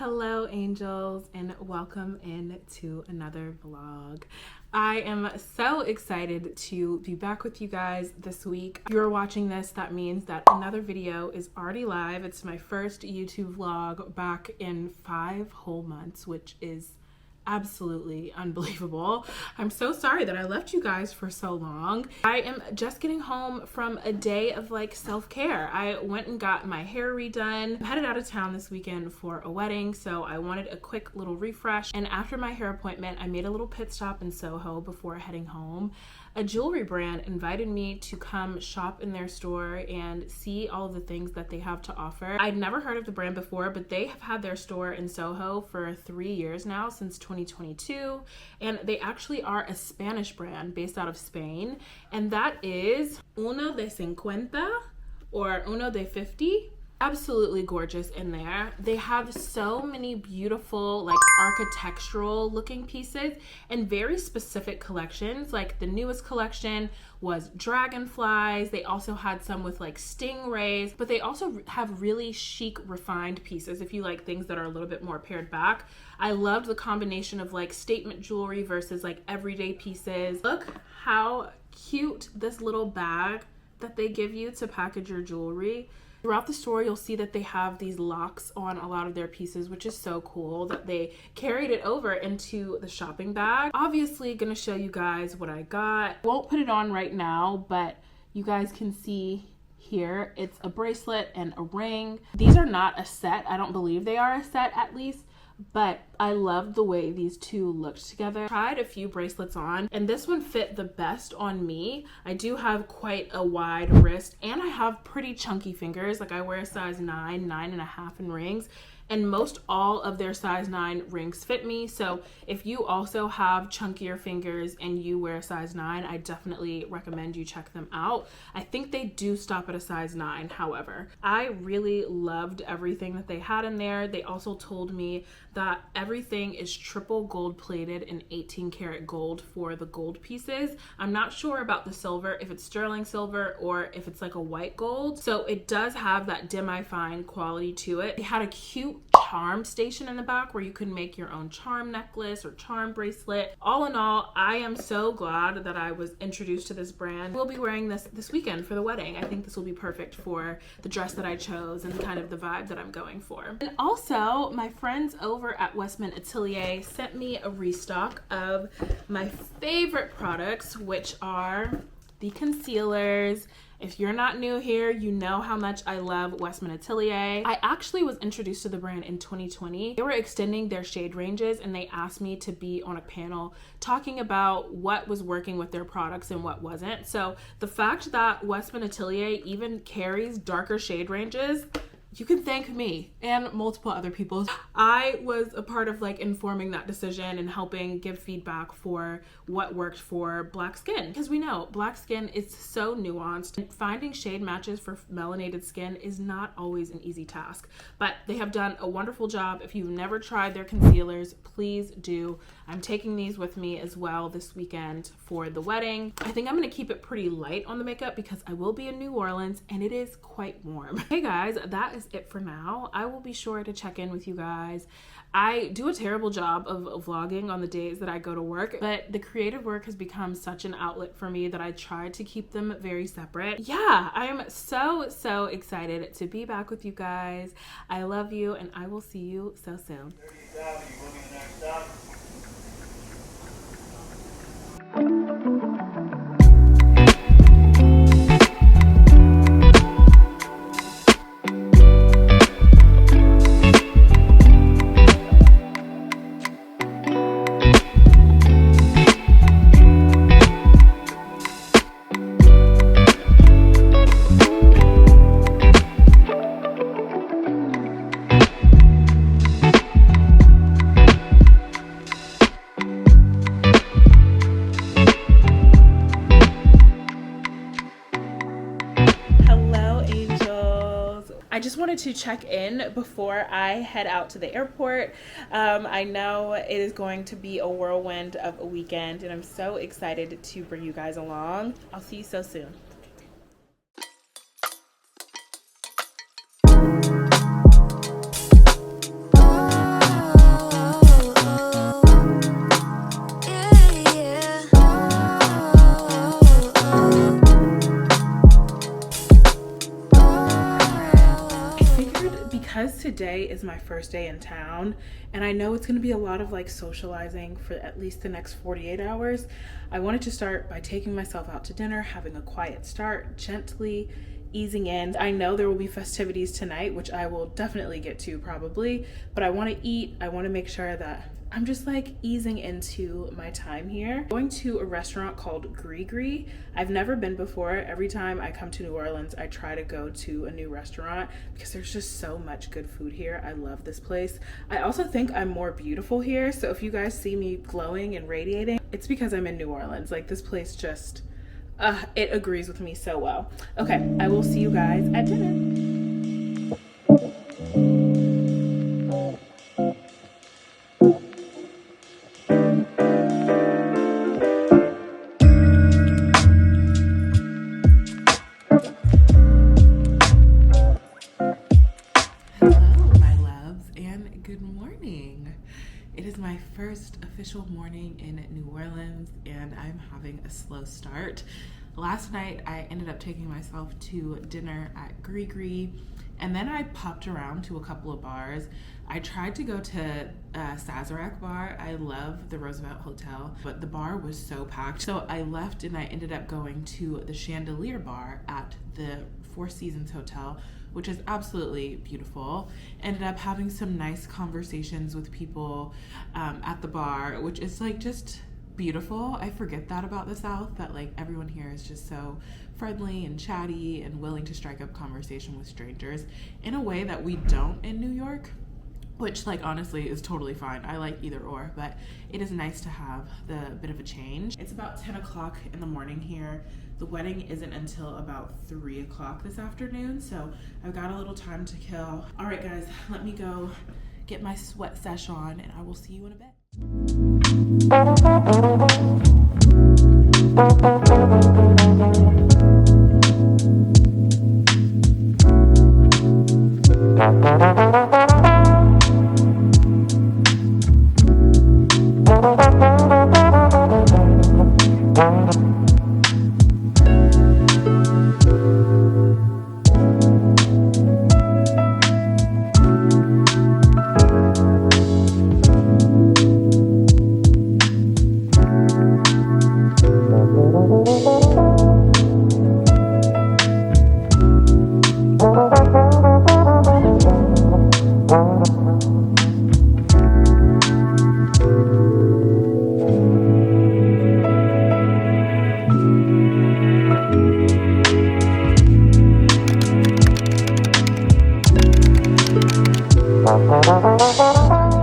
Hello angels, and welcome in to another vlog. I am so excited to be back with you guys this week. If you're watching this, that means that another video is already live. It's my first YouTube vlog back in 5 whole months, which is absolutely unbelievable. I'm so sorry that I left you guys for so long. I am just getting home from a day of self-care. I went and got my hair redone. I'm headed out of town this weekend for a wedding, so I wanted a quick little refresh. And after my hair appointment, I made a little pit stop in Soho before heading home. A jewelry brand invited me to come shop in their store and see all of the things that they have to offer. I'd never heard of the brand before, but they have had their store in Soho for 3 years now, since 2022. And they actually are a Spanish brand based out of Spain. And that is Uno de Cincuenta or Uno de 50. Absolutely gorgeous in there. They have so many beautiful architectural looking pieces and very specific collections. Like the newest collection was dragonflies. They also had some with stingrays, but they also have really chic, refined pieces if you like things that are a little bit more pared back. I loved the combination of statement jewelry versus everyday pieces. Look how cute this little bag that they give you to package your jewelry. Throughout the store, you'll see that they have these locks on a lot of their pieces, which is so cool that they carried it over into the shopping bag. Obviously, gonna show you guys what I got. Won't put it on right now, but you guys can see here, it's a bracelet and a ring. These are not a set. I don't believe they are a set, at least. But I love the way these two looked together. Tried a few bracelets on, and this one fit the best on me. I do have quite a wide wrist, and I have pretty chunky fingers. I wear a size 9, 9.5 in rings, and most all of their size 9 rings fit me. So if you also have chunkier fingers and you wear a size 9, I definitely recommend you check them out. I think they do stop at a size 9, however. I really loved everything that they had in there. They also told me that everything is triple gold plated in 18 karat gold for the gold pieces. I'm not sure about the silver, if it's sterling silver or if it's a white gold. So it does have that demi-fine quality to it. They had a cute charm station in the back where you can make your own charm necklace or charm bracelet. All in all, I am so glad that I was introduced to this brand. We'll be wearing this weekend for the wedding. I think this will be perfect for the dress that I chose and kind of the vibe that I'm going for. And also, my friends over at Westman Atelier sent me a restock of my favorite products, which are the concealers. If you're not new here, you know how much I love Westman Atelier. I actually was introduced to the brand in 2020. They were extending their shade ranges and they asked me to be on a panel talking about what was working with their products and what wasn't. So the fact that Westman Atelier even carries darker shade ranges, you can thank me and multiple other people. I was a part of informing that decision and helping give feedback for what worked for black skin. Because we know black skin is so nuanced and finding shade matches for melanated skin is not always an easy task. But they have done a wonderful job. If you've never tried their concealers, please do. I'm taking these with me as well this weekend for the wedding. I think I'm gonna keep it pretty light on the makeup because I will be in New Orleans and it is quite warm. Hey guys, that is it for now. I will be sure to check in with you guys. I do a terrible job of vlogging on the days that I go to work, but the creative work has become such an outlet for me that I try to keep them very separate. Yeah, I am so excited to be back with you guys. I love you and I will see you so soon. I just wanted to check in before I head out to the airport. I know it is going to be a whirlwind of a weekend and I'm so excited to bring you guys along. I'll see you so soon. today is my first day in town, and I know it's going to be a lot of like socializing for at least the next 48 hours. I wanted to start by taking myself out to dinner, having a quiet start, gently easing in. I know there will be festivities tonight, which I will definitely get to probably, but I want to eat. I want to make sure that I'm just like easing into my time here. Going to a restaurant called Gris-Gris. I've never been before. Every time I come to New Orleans, I try to go to a new restaurant because there's just so much good food here. I love this place. I also think I'm more beautiful here. So if you guys see me glowing and radiating, it's because I'm in New Orleans. Like this place just, it agrees with me so well. Okay, I will see you guys at dinner. It is my first official morning in New Orleans and I'm having a slow start. Last night I ended up taking myself to dinner at Gris-Gris and then I popped around to a couple of bars. I tried to go to Chandelier Bar. I love the Roosevelt Hotel, but the bar was so packed. So I left and I ended up going to the Chandelier Bar at the Four Seasons Hotel, which is absolutely beautiful. Ended up having some nice conversations with people at the bar, which is like just beautiful. I forget that about the South, that like everyone here is just so friendly and chatty and willing to strike up conversation with strangers in a way that we don't in New York, which like honestly is totally fine. I like either or, but it is nice to have the bit of a change. It's about 10 o'clock in the morning here. The wedding isn't until about 3 o'clock this afternoon, so I've got a little time to kill. All right guys, let me go get my sweat sesh on and I will see you in a bit.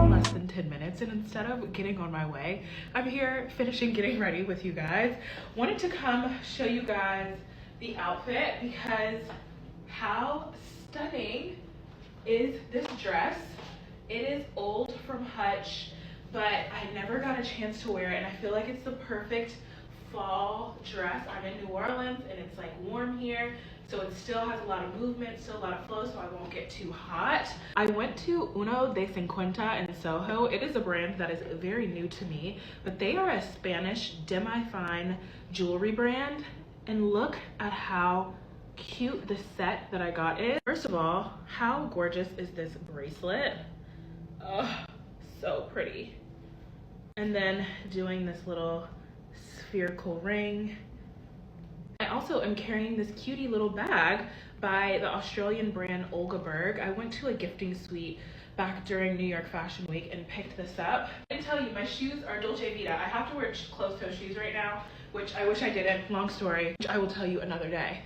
Less than 10 minutes, and instead of getting on my way, I'm here finishing getting ready with you guys. Wanted to come show you guys the outfit because how stunning is this dress? It is old from Hutch, but I never got a chance to wear it, and I feel like it's the perfect fall dress. I'm in New Orleans and it's like warm here, so it still has a lot of movement, still a lot of flow, so I won't get too hot. I went to Uno de Cincuenta in Soho. It is a brand that is very new to me, but they are a Spanish demi-fine jewelry brand, and look at how cute the set that I got is. First of all, how gorgeous is this bracelet? Oh, so pretty. And then doing this little spherical ring. I also am carrying this cutie little bag by the Australian brand Olga Berg. I went to a gifting suite back during New York Fashion Week and picked this up. I didn't tell you, my shoes are Dolce Vita. I have to wear closed-toe shoes right now, which I wish I didn't. Long story, which I will tell you another day.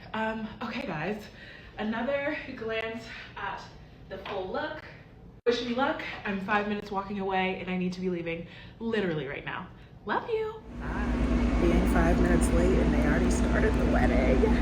Okay guys, another glance at the full look. Wish me luck. I'm 5 minutes walking away and I need to be leaving literally right now. Love you. Bye. Being 5 minutes late and they already started the wedding.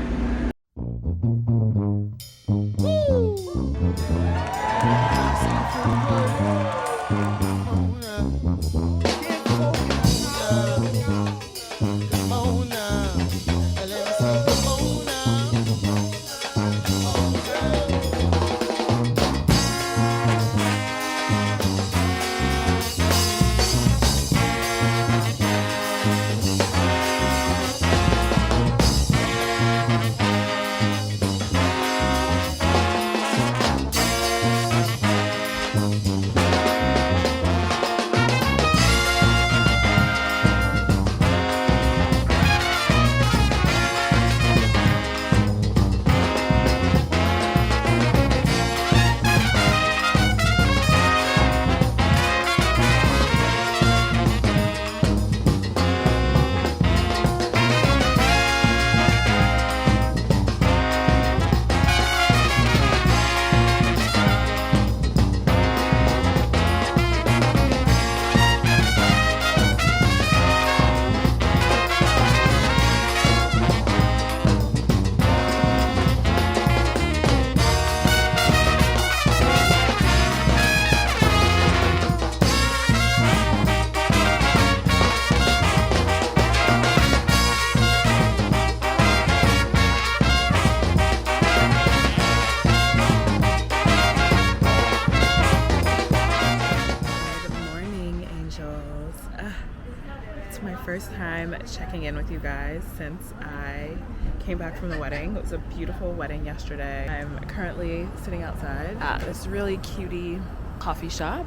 First time checking in with you guys since I came back from the wedding. It was a beautiful wedding yesterday. I'm currently sitting outside at this really cutie coffee shop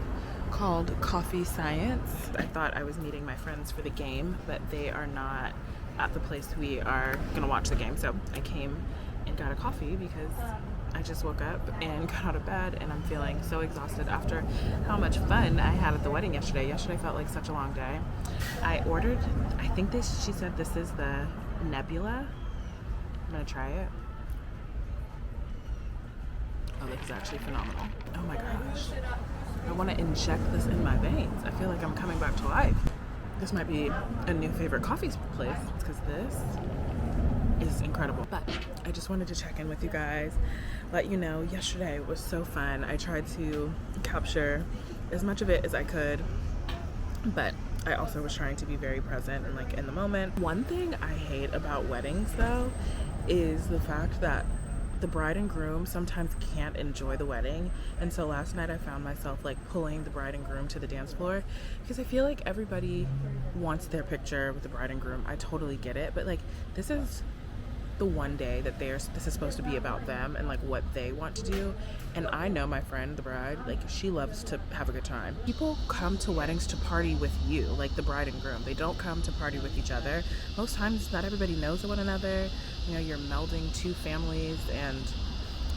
called Coffee Science. I thought I was meeting my friends for the game, but they are not at the place we are gonna watch the game. So I came and got a coffee because I just woke up and got out of bed and I'm feeling so exhausted after how much fun I had at the wedding yesterday. Yesterday felt like such a long day. I ordered, I think she said this is the Nebula. I'm gonna try it. Oh, this is actually phenomenal. Oh my gosh. I want to inject this in my veins. I feel like I'm coming back to life. This might be a new favorite coffee place because this is incredible. But I just wanted to check in with you guys, let you know yesterday was so fun. I tried to capture as much of it as I could, but I also was trying to be very present and like in the moment. One thing I hate about weddings though is the fact that the bride and groom sometimes can't enjoy the wedding, and so last night I found myself like pulling the bride and groom to the dance floor because I feel like everybody wants their picture with the bride and groom. I totally get it, but like this is the one day that this is supposed to be about them and like what they want to do. And I know my friend, the bride, like she loves to have a good time. People come to weddings to party with you, like the bride and groom. They don't come to party with each other. Most times not everybody knows one another. You know, you're melding two families and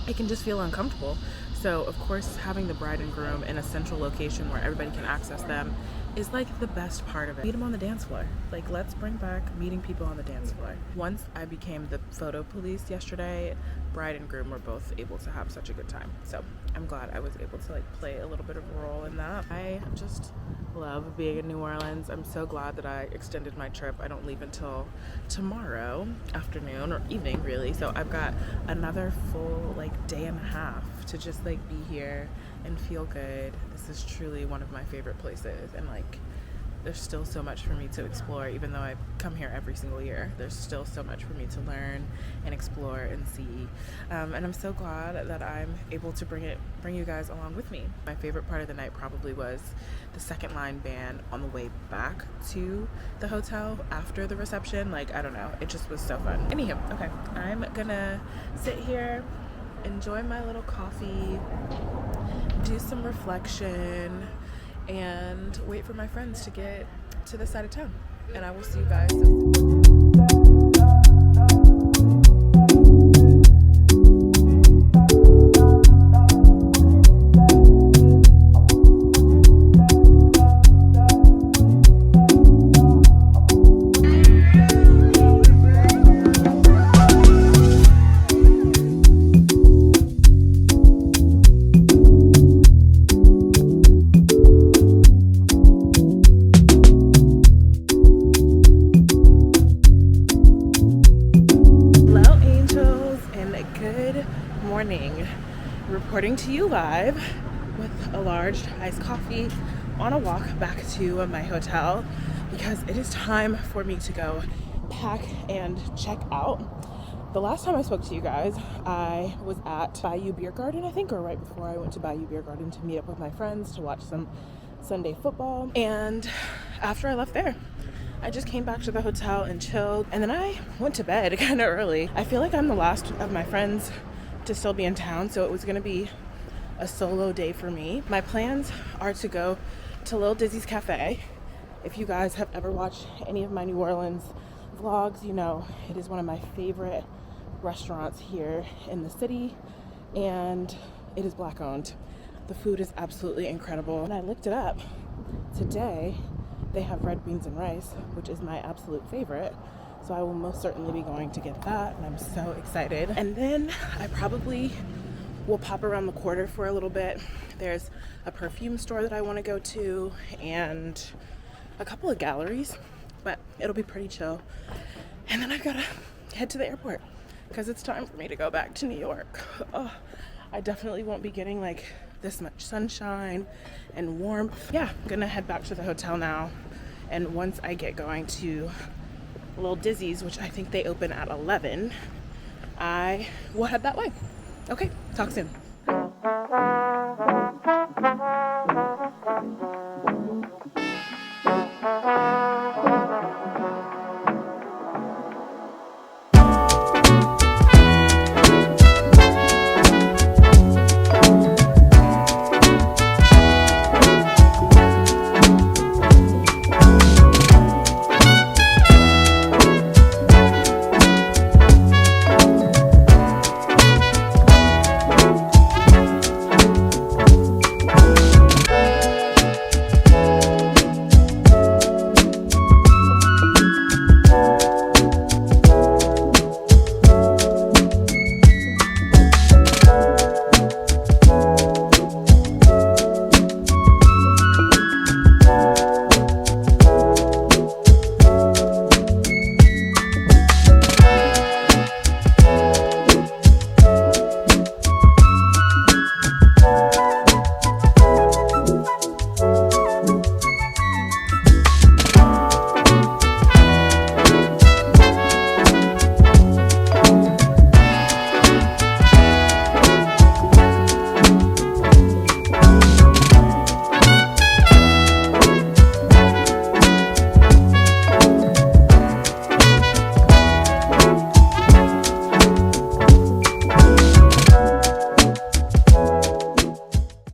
it can just feel uncomfortable. So of course having the bride and groom in a central location where everybody can access them is like the best part of it. Meet them on the dance floor. Like let's bring back meeting people on the dance floor. Once I became the photo police yesterday, bride and groom were both able to have such a good time. So I'm glad I was able to like play a little bit of a role in that. I just love being in New Orleans. I'm so glad that I extended my trip. I don't leave until tomorrow afternoon or evening really. So I've got another full like day and a half to just like be here and feel good. This is truly one of my favorite places, and like there's still so much for me to explore. Even though I come here every single year, there's still so much for me to learn and explore and see, and I'm so glad that I'm able to bring you guys along with me. My favorite part of the night probably was the second line band on the way back to the hotel after the reception. Like I don't know, it just was so fun. Anywho, okay, I'm gonna sit here, enjoy my little coffee, do some reflection, and wait for my friends to get to this side of town. And I will see you guys soon. Reporting to you live with a large iced coffee on a walk back to my hotel because it is time for me to go pack and check out. The last time I spoke to you guys, I was at Bayou Beer Garden, I think, or right before I went to Bayou Beer Garden to meet up with my friends to watch some Sunday football. And after I left there, I just came back to the hotel and chilled, and then I went to bed kind of early. I feel like I'm the last of my friends to still be in town, so it was gonna be a solo day for me. My plans are to go to Lil Dizzy's Cafe. If you guys have ever watched any of my New Orleans vlogs, you know it is one of my favorite restaurants here in the city, and it is Black owned. The food is absolutely incredible. And I looked it up today. They have red beans and rice, which is my absolute favorite. So I will most certainly be going to get that, and I'm so excited. And then I probably will pop around the quarter for a little bit. There's a perfume store that I want to go to and a couple of galleries, but it'll be pretty chill. And then I've got to head to the airport because it's time for me to go back to New York. Oh, I definitely won't be getting like this much sunshine and warmth. Yeah, I'm gonna head back to the hotel now, and once I get going to Lil Dizzy's, which I think they open at 11, I will head that way. Okay, talk soon.